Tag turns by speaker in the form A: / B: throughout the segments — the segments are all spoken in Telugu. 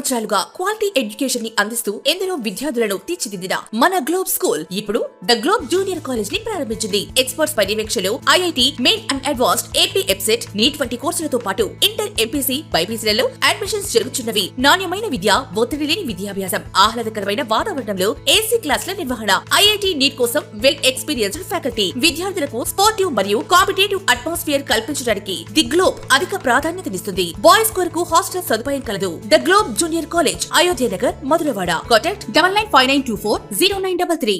A: సంవత్సరాలుగా క్వాలిటీ ఎడ్యుకేషన్ ని అందిస్తూ ఎందరో విద్యార్థులను తీర్చిదిద్దిన మన గ్లోబ్ స్కూల్ ఇప్పుడు ద గ్లోబ్ జూనియర్ కాలేజ్ ని ప్రారంభించింది. ఎక్స్పర్ట్స్ పర్యవేక్షణలో IIT, main and advanced, AP EAPCET, NEET వంటి కోర్సులతో పాటు ఇంటర్, ఎంపీసీ, బైపీసీలలో అడ్మిషన్స్ జరుగుతున్నవి. నాణ్యమైన విద్య, ఒత్తిడి లేని విద్యాభ్యాసం, ఆహ్లాదకరమైన వాతావరణంలో ఏసీ క్లాసుల నిర్వహణ. ఐఐటి, నీట్ కోసం వెల్ ఎక్స్పీరియన్స్డ్ ఫ్యాకల్టీ. విద్యార్థులకు స్పోర్టివ్ మరియు కాంపిటేటివ్ అట్మాస్ఫియర్ కల్పించడానికి ది గ్లోబ్ అధిక ప్రాధాన్యతనిస్తుంది. బాయ్స్ కొరకు హాస్టల్ సదుపాయం కలదు. The globe junior college, Ayodhya Nagar, Madhurawada. Contact 9959240933.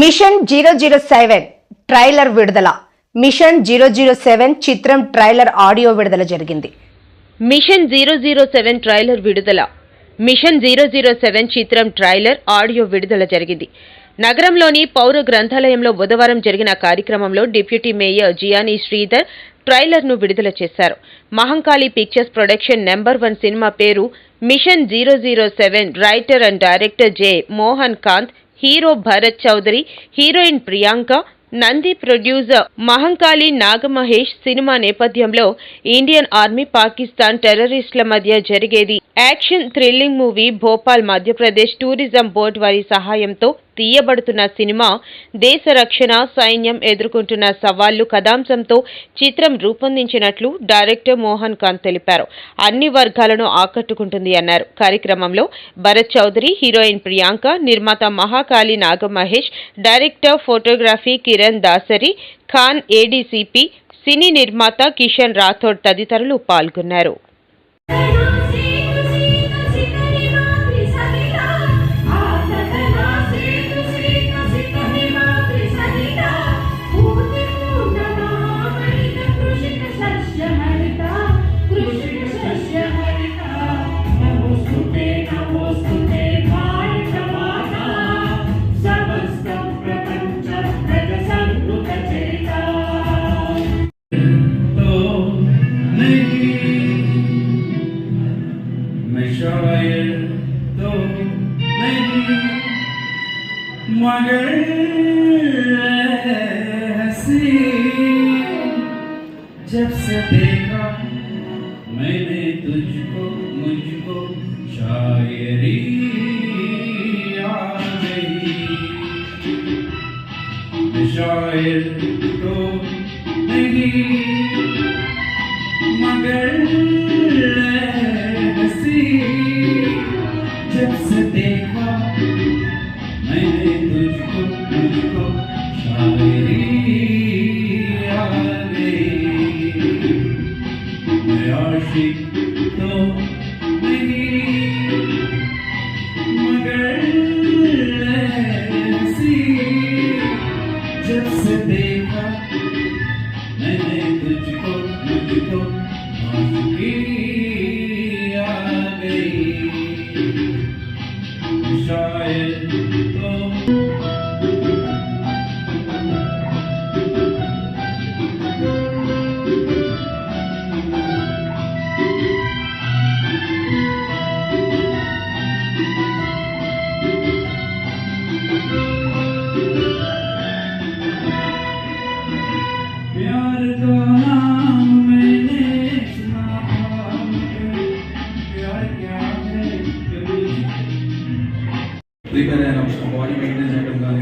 B: Mission 007 trailer విడుదల. మిషన్ 007 చిత్రం ట్రైలర్ ఆడియో విడుదల జరిగింది.
C: మిషన్ 007 ట్రైలర్ విడుదల. మిషన్ 007 చిత్రం ట్రైలర్ ఆడియో విడుదల జరిగింది. నగరంలోని పౌర గ్రంథాలయంలో బుధవారం జరిగిన కార్యక్రమంలో డిప్యూటీ మేయర్ జియానీ శ్రీధర్ ట్రైలర్ను విడుదల చేశారు. Mahankali pictures production number 1 cinema పేరు mission 007. Writer and director J. Mohan Kanth, hero Bharath Chowdary, heroine Priyanka, Nandi producer Mahankali Nagamahesh. Cinema నేపథ్యంలో ఇండియన్ ఆర్మీ, పాకిస్తాన్ టెర్రరిస్టుల మధ్య జరిగేది action thrilling movie. Bhopal Madhya Pradesh tourism board వారి సహాయంతో తీయబడుతున్న సినిమా దేశ రక్షణ, సైన్యం ఎదుర్కొంటున్న సవాళ్లు కథాంశంతో చిత్రం రూపొందించినట్లు డైరెక్టర్ మోహన్ కాంత్ తెలిపారు. అన్ని వర్గాలను ఆకట్టుకుంటుంది అన్నారు. కార్యక్రమంలో భరత్ చౌదరి, హీరోయిన్ ప్రియాంక, నిర్మాత Mahakali Nagamahesh, director photography Kiran Dasari, Khan ADCP, cine నిర్మాత కిషన్ రాథోడ్ తదితరులు పాల్గొన్నారు.
D: मगर हंसी जब से देखा मैंने तुझको, मुझको शायरी आ गई. शायर तो नहीं मगर हंसी जब से देखा मैंने तुझको, मुझको शायरी आ गई. मैं आशिक तो नहीं मगर ऐसी जब से देखा मैंने तुझको, मुझको आशिकी आ गई. शायद ప్రిపేర్ అయిన బాడీ మెయింటైన్ చేయడం కానీ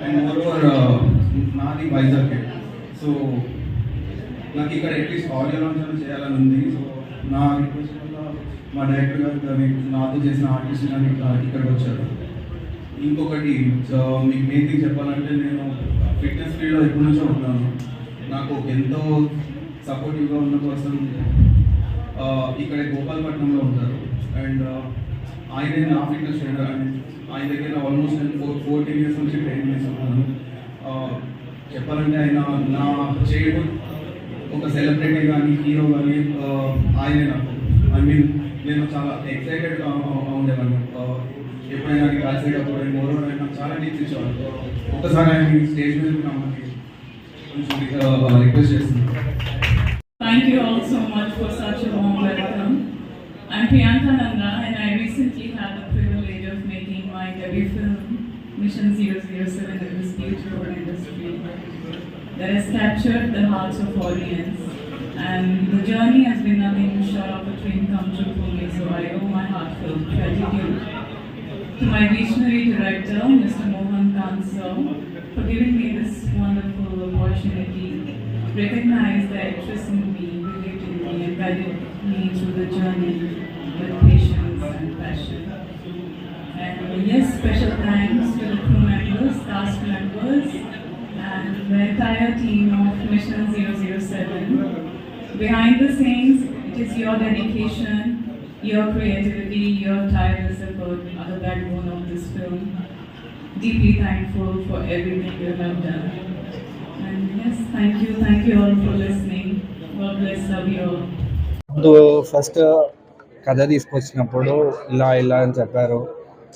D: అండ్ మోరోవర్ నాది వైజాగ్. సో నాకు ఇక్కడ అట్లీస్ట్ ఆడియో లాంచ్ చేయాలని ఉంది. సో నా రిక్వెస్ట్ వల్ల మా డైరెక్టర్ గారు కానీ నాతో చేసిన ఆర్టిస్ట్ కానీ ఇక్కడికి వచ్చారు. ఇంకొకటి మీకు మెయిన్ థింగ్ చెప్పాలంటే నేను ఫిట్నెస్ ఫీల్డ్లో ఎప్పటి నుంచో ఉన్నాను. నాకు ఎంతో సపోర్టివ్గా ఉన్న పర్సన్ ఇక్కడ గోపాలపట్నంలో ఉంటారు. అండ్ ఆయనే నా ఫిట్నెస్ ట్రైనర్. అండ్ ఆయన దగ్గర ఆల్మోస్ట్ నేను 14 years నుంచి ట్రైనింగ్ చేస్తున్నాను. చెప్పాలంటే ఆయన నా చైల్డ్హుడ్ ఒక సెలబ్రిటీ కానీ, హీరో కానీ ఆయనే నాకు. ఐ మీన్ నేను చాలా ఎక్సైటెడ్గా ఉండేవాడిని. ఎప్పుడైనా కలిసేటప్పుడు మోరో ఆయన చాలా టిప్స్ ఇచ్చేవాళ్ళు. ఒకసారి ఆయన స్టేజ్ మీద మనకి కొంచెం రిక్వెస్ట్ చేస్తున్నాను.
E: Thank you all so much for such a warm welcome. I'm Priyanka Nanda and I recently had the privilege of making my debut film, Mission 007, in this beautiful industry that has captured the hearts of audience And the journey has been nothing short of a dream come true for me, so I owe my heartfelt gratitude to my visionary director, Mr. Mohan Kant sir, for giving me this wonderful opportunity, recognize the interest in me, believed in me, and guided me through the journey with patience and passion. And yes, special thanks to the crew members, cast members, and the entire team of Mission 007. Behind the scenes, it is your dedication, your creativity, your tireless effort are the backbone of this film. Deeply thankful for everything you have done. And yes, thank you all for listening. God bless, love you all.
F: ముందు ఫస్ట్ కథ తీసుకొచ్చినప్పుడు ఇలా అని చెప్పారు,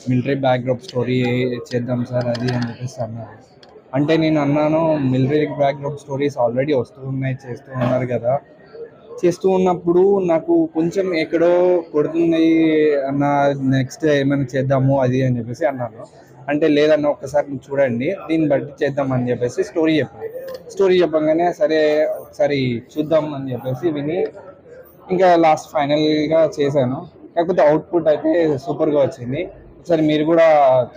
F: మిలిటరీ బ్యాక్డ్రాప్ స్టోరీ చేద్దాం సార్ అది అని చెప్పేసి అన్నారు. అంటే నేను అన్నాను, మిలిటరీ బ్యాక్డ్రాప్ స్టోరీస్ ఆల్రెడీ చేస్తూ ఉన్నారు కదా, చేస్తూ ఉన్నప్పుడు నాకు కొంచెం ఎక్కడో కొడుతుంది అన్న, నెక్స్ట్ ఏమైనా చేద్దాము అది అని చెప్పేసి అన్నాను. అంటే లేదన్న ఒక్కసారి చూడండి, దీన్ని బట్టి చేద్దాం అని చెప్పేసి స్టోరీ చెప్పగానే సరే ఒకసారి చూద్దాం అని చెప్పేసి విని ఇంకా లాస్ట్ ఫైనల్గా చేశాను. కాకపోతే అవుట్పుట్ అయితే సూపర్గా వచ్చింది. ఒకసారి మీరు కూడా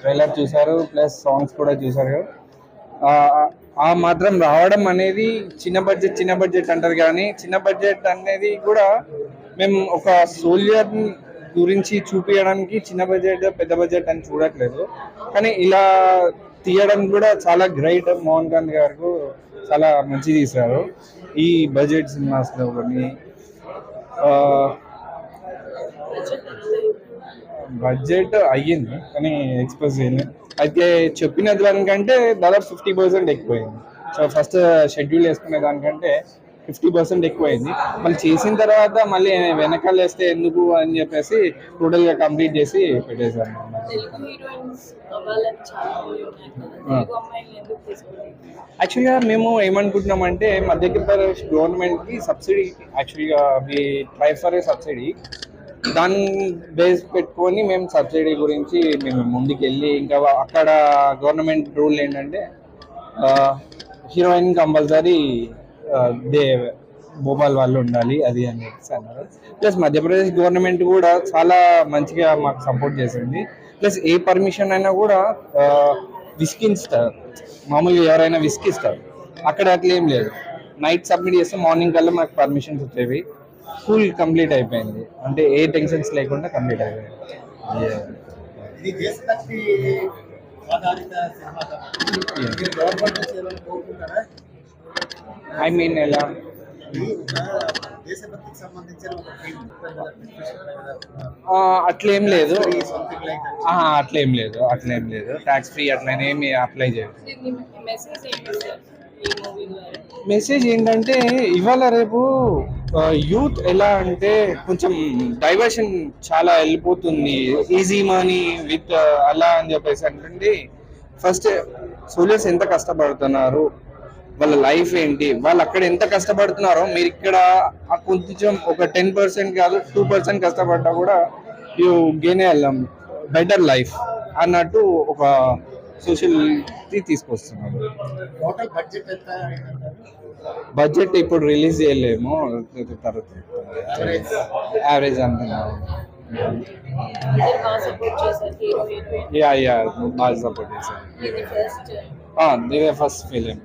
F: ట్రైలర్ చూసారు, ప్లస్ సాంగ్స్ కూడా చూసారు. ఆ మాత్రం రావడం అనేది చిన్న బడ్జెట్ అంటారు, కానీ చిన్న బడ్జెట్ అనేది కూడా మేము ఒక సోల్జర్ గురించి చూపించడానికి చిన్న బడ్జెట్ పెద్ద బడ్జెట్ అని చూడట్లేదు. కానీ ఇలా తీయడం కూడా చాలా గ్రేట్. మోహన్ కాంత్ గారు చాలా మంచి తీశారు ఈ బడ్జెట్ సినిమాస్లో. కానీ బడ్జెట్ అయ్యింది కానీ ఎక్స్ప్రెస్ అయ్యింది. అయితే చెప్పిన దానికంటే దాదాపు 50% ఎక్కువైంది. సో ఫస్ట్ షెడ్యూల్ వేసుకునే దానికంటే 50% ఎక్కువైంది. మళ్ళీ చేసిన తర్వాత మళ్ళీ వెనకాల వేస్తే ఎందుకు అని చెప్పేసి టోటల్గా కంప్లీట్ చేసి పెట్టేశాను. యాక్చువల్గా మేము ఏమనుకుంటున్నామంటే మధ్యప్రదేశ్ గవర్నమెంట్కి సబ్సిడీ, యాక్చువల్గా we try for a subsidy, దాన్ని బేస్ పెట్టుకొని మేము సబ్సిడీ గురించి మేము ముందుకెళ్ళి, ఇంకా అక్కడ గవర్నమెంట్ రూల్ ఏంటంటే హీరోయిన్ కంపల్సరీ భోపాల్ వాళ్ళు ఉండాలి అది అని చెప్పేసి అన్నారు. ప్లస్ మధ్యప్రదేశ్ గవర్నమెంట్ కూడా చాలా మంచిగా మాకు సపోర్ట్ చేసింది. ప్లస్ ఏ పర్మిషన్ అయినా కూడా విసికిస్తారు, మామూలుగా ఎవరైనా విసికిస్తారు. అక్కడ అట్లా ఏం లేదు, నైట్ సబ్మిట్ చేస్తే మార్నింగ్ కల్లా మాకు పర్మిషన్స్ వచ్చేవి. ఫుల్ కంప్లీట్ అయిపోయింది, అంటే ఏ టెన్షన్స్ లేకుండా కంప్లీట్ అయిపోయింది. ఐ మీన్ ఎలా అట్లేం లేదు, అట్లేం లేదు. ట్యాక్స్ ఫ్రీ అట్లనే ఏమి అప్లై చేయదు. మెసేజ్ ఏంటంటే ఇవాళ రేపు యూత్ ఎలా అంటే కొంచెం డైవర్షన్ చాలా వెళ్ళిపోతుంది, ఈజీ మనీ విత్ అలా అని చెప్పేసి అంటే ఫస్ట్ సోల్జర్స్ ఎంత కష్టపడుతున్నారు, వాళ్ళ లైఫ్ ఏంటి, వాళ్ళు అక్కడ ఎంత కష్టపడుతున్నారో మీరు ఇక్కడ కొంచెం ఒక 10% కాదు 2% కష్టపడ్డా కూడా you gain A better life అన్నట్టు ఒక సోషల్ తీసుకొస్తున్నారు. బడ్జెట్ ఇప్పుడు రిలీజ్ చేయలేము, తర్వాత యావరేజ్ అంటున్నారు. బాగా సపోర్ట్ చేశారు. ఇదే ఫస్ట్ ఫిలిం,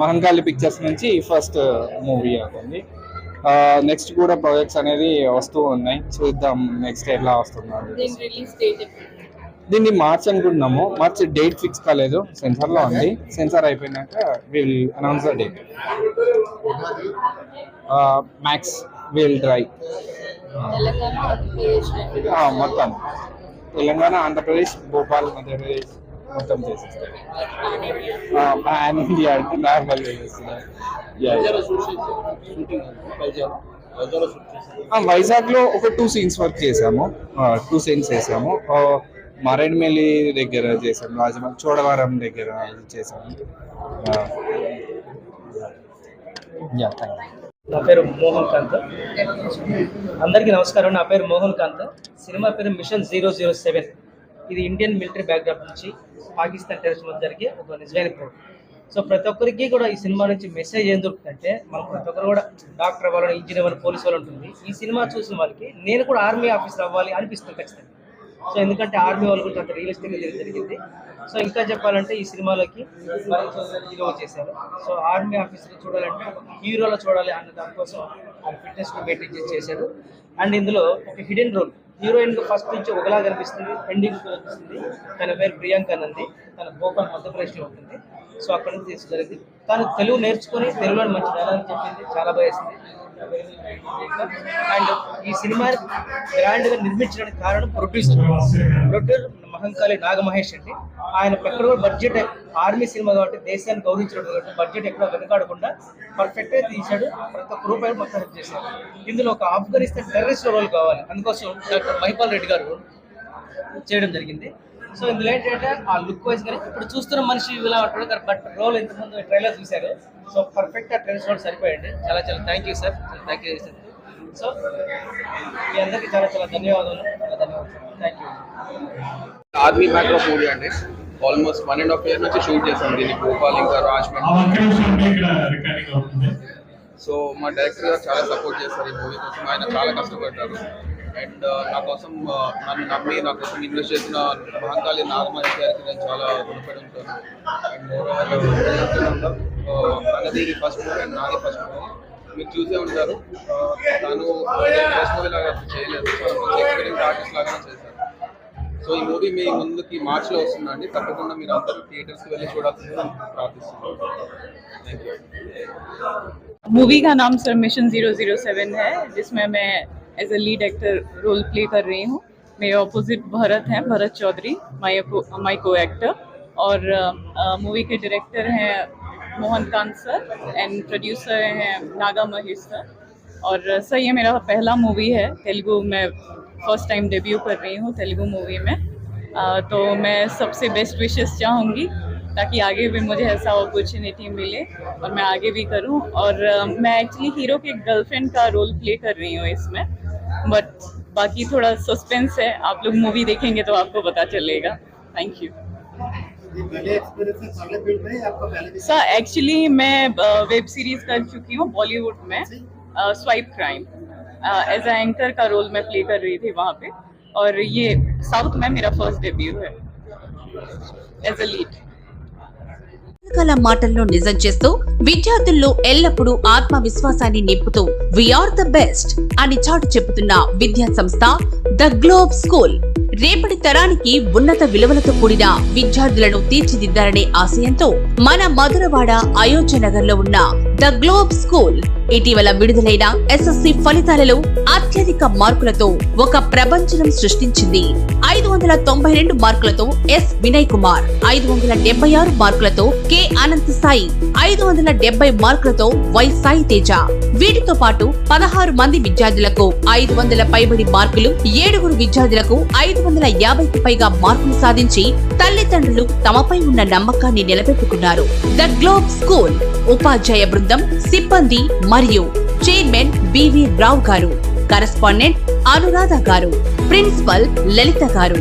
F: మహంకాళి పిక్చర్స్ నుంచి ఫస్ట్ మూవీ అవుతుంది. నెక్స్ట్ కూడా ప్రాజెక్ట్స్ అనేది వస్తూ ఉన్నాయి, చూద్దాం నెక్స్ట్ ఎట్లా వస్తున్నారు. దీన్ని మార్చ్ అనుకుంటున్నాము, మార్చ్ డేట్ ఫిక్స్ కాలేదు, సెన్సార్లో ఉంది. సెన్సార్ అయిపోయినాక will announce the date. Max will try మొత్తం తెలంగాణ, ఆంధ్రప్రదేశ్, భోపాల్, మధ్యప్రదేశ్ మొత్తం చేసేస్తారు. ప్యాన్ ఇండియా అంటే నార్మల్ చేసేస్తున్నారు. వైజాగ్లో ఒక 2 scenes వర్క్ చేసాము, 2 scenes చేసాము. మారేడుమిల్లి దగ్గర చేసాము, రాజమండ్రి చోడవరం దగ్గర చేసాము.
G: నా పేరు మోహన్ కాంత్. అందరికీ నమస్కారం. నా పేరు మోహన్ కాంత్. సినిమా పేరు మిషన్ 007. ఇది ఇండియన్ మిలిటరీ బ్యాక్డ్రాప్ నుంచి పాకిస్తాన్ టెర్రరిస్ట్ మధ్య జరిగే ఒక నిజమైన ప్రోగ్రామ్. సో ప్రతి ఒక్కరికి కూడా ఈ సినిమా నుంచి మెసేజ్ ఏం దొరుకుతుందంటే మనం ప్రతి ఒక్కరు కూడా డాక్టర్ అవ్వాలని, ఇంజనీర్ అవ్వాలని, పోలీస్ వాళ్ళు ఉంటుంది. ఈ సినిమా చూసిన వాళ్ళకి నేను కూడా ఆర్మీ ఆఫీసర్ అవ్వాలి అనిపిస్తుంది ఖచ్చితంగా. సో ఎందుకంటే ఆర్మీ వాళ్ళు కూడా అంత రియలిస్టిక్గా జరిగింది. సో ఇంకా చెప్పాలంటే ఈ సినిమాలోకి హీరో చేశారు. సో ఆర్మీ ఆఫీసర్ చూడాలంటే హీరోలో చూడాలి అన్న దానికోసం ఆయన ఫిట్నెస్ మెయింటైన్ చేశాడు. అండ్ ఇందులో ఒక హిడెన్ రోల్, హీరోయిన్ ఫస్ట్ నుంచి ఒకలా కనిపిస్తుంది, ఎండింగ్ కనిపిస్తుంది. తన పేరు ప్రియాంక నంది, తన భోపాల్ మధ్యప్రదేశ్లో ఉంటుంది. సో అక్కడ నుంచి తీసుకుజరిగింది. తను తెలుగు నేర్చుకొని తెలుగులో మంచి డైలాగ్ చెప్పింది, చాలా బాగా వేసింది. అండ్ ఈ సినిమా గ్రాండ్గా నిర్మించడానికి కారణం ప్రొడ్యూసర్ మహంకాళి నాగమహేష్ అండి. ఆయన ఎక్కడ కూడా బడ్జెట్, ఆర్మీ సినిమా కాబట్టి దేశాన్ని గౌరవించడం కాబట్టి బడ్జెట్ ఎక్కడ వెనకాడకుండా పర్ఫెక్ట్గా తీశాడు. ప్రతి ఒక్క రూపాయలు మొత్తం హెల్ప్ చేశారు. ఇందులో ఒక ఆఫ్ఘనిస్తాన్ టెర్రరిస్ట్ రోల్ కావాలి, అందుకోసం డాక్టర్ మహిపాల్ రెడ్డి గారు చేయడం జరిగింది. సో ఇందులో ఏంటంటే ఆ లుక్ వైజ్ కానీ ఇప్పుడు చూస్తున్న మనిషి ఇలా ఉంటాడు, బట్ రోల్ ఇంతకుముందు ట్రైలర్ చూశారు. సో పర్ఫెక్ట్గా ట్రైలర్ రోల్ సరిపోయండి. చాలా చాలా thank you sir, thank you sir. So మీ అందరికీ చాలా చాలా ధన్యవాదాలు. Thank you.
H: Army backdrop movie అండి. ఆల్మోస్ట్ 1.5 years నుంచి షూట్ చేసాం దీన్ని, భోపాల్ ఇంకా రాజమండ్రి. సో మా డైరెక్టర్ గారు చాలా సపోర్ట్ చేస్తారు ఈ మూవీ కోసం. ఆయన చాలా కష్టపడ్డారు అండ్ నా కోసం నన్ను నమ్మి నా కోసం ఇన్వెస్ట్ చేసిన మహంకాళి నాగమహేష్ గారికి నేను చాలా రుణపడి ఉంటాను. అండ్ అన్నది ఫస్ట్ మూవీ అండ్ నాది ఫస్ట్ మూవీ. మీరు చూసే ఉంటారు, తను ఫస్ట్ మూవీ లాగా చేయలేదు, చాలా మంచి ఎక్స్పీరియన్స్ ఆర్టిస్ట్ లాగానే చేశారు. సో ఈ మూవీ మీ ముందుకి మార్చ్లో వస్తుందండి. తప్పకుండా మీరు అందరూ థియేటర్స్కి వెళ్ళి చూడాల్సిందిగా ప్రార్థిస్తున్నాను. Thank you.
E: मूवी का नाम सर मिशन 007 है, जिसमें मैं as a lead actor role play कर रही हूँ. मेरे ऑपोजिट भरत हैं, भरत चौधरी, माई को एक्टर. और मूवी के डायरेक्टर हैं Mohan Kant sir and producer हैं नागा महेश सर. और सर ये मेरा पहला मूवी है तेलुगु में, फर्स्ट टाइम डेब्यू कर रही हूँ तेलुगु मूवी में. तो मैं सबसे बेस्ट विशेस चाहूँगी ताकि आगे भी मुझे ऐसा अपॉर्चुनिटी मिले और मैं आगे भी करूं. और मैं एक्चुअली हीरो के गर्लफ्रेंड का रोल प्ले कर रही हूँ इसमें, बट बाकी थोड़ा सस्पेंस है. आप लोग मूवी देखेंगे तो आपको पता चलेगा. Thank you. सर एक्चुअली मैं वेब सीरीज कर चुकी हूँ बॉलीवुड में, swipe crime. As a anchor का रोल मैं प्ले कर रही थी वहाँ पे. और ये साउथ में मेरा फर्स्ट डेब्यू है एज ए लीड.
A: కళ మాటల్లో నిజం చేస్తూ విద్యార్థుల్లో ఎల్లప్పుడూ ఆత్మవిశ్వాసాన్ని నింపుతూ వీఆర్ ద బెస్ట్ అని చాటు చెబుతున్న విద్యా సంస్థ ద గ్లోబ్ స్కూల్. రేపటి తరానికి ఉన్నత విలువలతో కూడిన విద్యార్థులను తీర్చిదిద్దాలనే ఆశయంతో మన మధురవాడ అయోధ్య నగర్ లో ఉన్న ద గ్లోబ్ స్కూల్ ఇటీవల విడుదలైన ఎస్ఎస్సి ఫలితాలలో అత్యధిక మార్కులతో ఒక ప్రపంచం సృష్టించింది. 592 మార్కులతో ఎస్ వినయ్ కుమార్, 576 మార్కులతో కె అనంత్ సాయి, 570 మార్కులతో వై సాయి తేజ. వీటితో పాటు 16 మంది విద్యార్థులకు 500 పైబడి మార్కులు, 7 విద్యార్థులకు 550కి పైగా మార్కులు సాధించి తల్లిదండ్రులు తమపై ఉన్న నమ్మకాన్ని నిలబెట్టుకున్నారు. ద గ్లోబ్ స్కూల్ ఉపాధ్యాయ బృందం, సిబ్బంది మరియు చైర్మన్ బివి రావు గారు, కరెస్పాండెంట్ అనురాధ గారు, ప్రిన్సిపల్ లలిత గారు.